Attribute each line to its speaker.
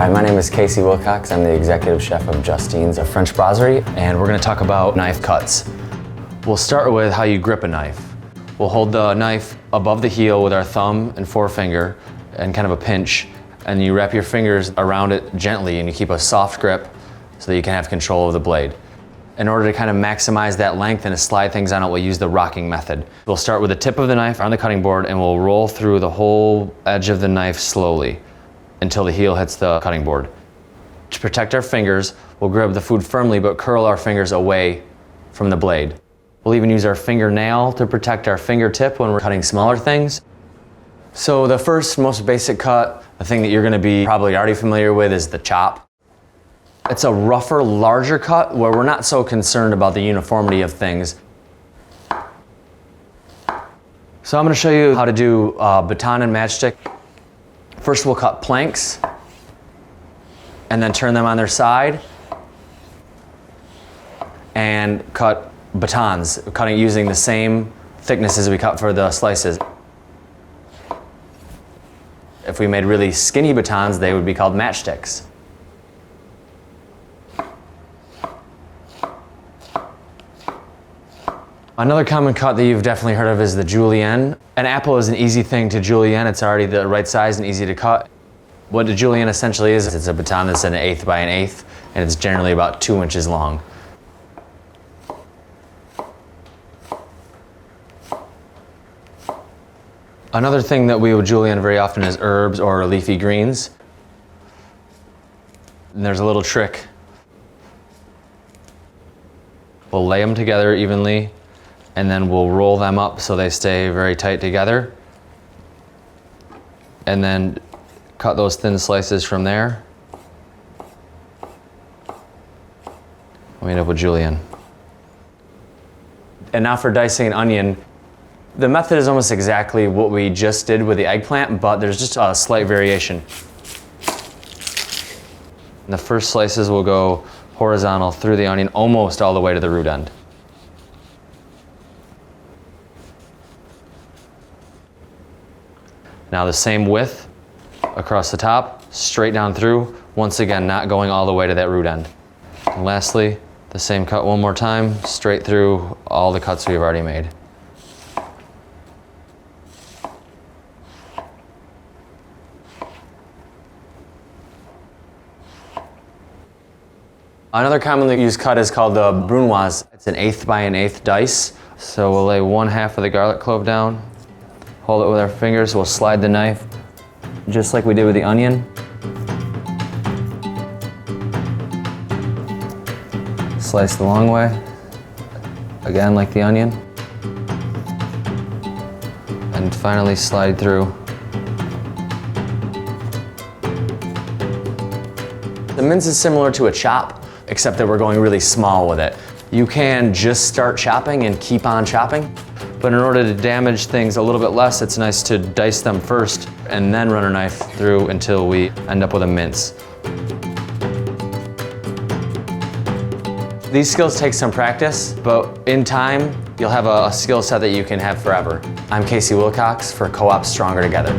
Speaker 1: Hi, my name is Casey Wilcox. I'm the executive chef of Justine's, a French brasserie, and we're going to talk about knife cuts. We'll start with how you grip a knife. We'll hold the knife above the heel with our thumb and forefinger and kind of a pinch, and you wrap your fingers around it gently and you keep a soft grip so that you can have control of the blade. In order to kind of maximize that length and to slide things on it, we'll use the rocking method. We'll start with the tip of the knife on the cutting board and we'll roll through the whole edge of the knife slowly until the heel hits the cutting board. To protect our fingers, we'll grab the food firmly but curl our fingers away from the blade. We'll even use our fingernail to protect our fingertip when we're cutting smaller things. So the first, most basic cut, the thing that you're gonna be probably already familiar with, is the chop. It's a rougher, larger cut where we're not so concerned about the uniformity of things. So I'm gonna show you how to do baton and matchstick. First we'll cut planks and then turn them on their side and cut batons, cutting using the same thickness as we cut for the slices. If we made really skinny batons, they would be called matchsticks. Another common cut that you've definitely heard of is the julienne. An apple is an easy thing to julienne. It's already the right size and easy to cut. What a julienne essentially is, it's a baton that's an 1/8 by an 1/8, and it's generally about 2 inches long. Another thing that we would julienne very often is herbs or leafy greens. And there's a little trick. We'll lay them together evenly and then we'll roll them up so they stay very tight together. And then cut those thin slices from there. We end up with julienne. And now for dicing an onion. The method is almost exactly what we just did with the eggplant, but there's just a slight variation. And the first slices will go horizontal through the onion almost all the way to the root end. Now the same width across the top, straight down through, once again not going all the way to that root end. And lastly, the same cut one more time, straight through all the cuts we've already made. Another commonly used cut is called the brunoise. It's an 1/8 by an 1/8 dice. So we'll lay 1/2 of the garlic clove down, hold it with our fingers, we'll slide the knife just like we did with the onion. Slice the long way, again like the onion. And finally slide through. The mince is similar to a chop, except that we're going really small with it. You can just start chopping and keep on chopping, but in order to damage things a little bit less, it's nice to dice them first and then run a knife through until we end up with a mince. These skills take some practice, but in time, you'll have a skill set that you can have forever. I'm Casey Wilcox for Co-op Stronger Together.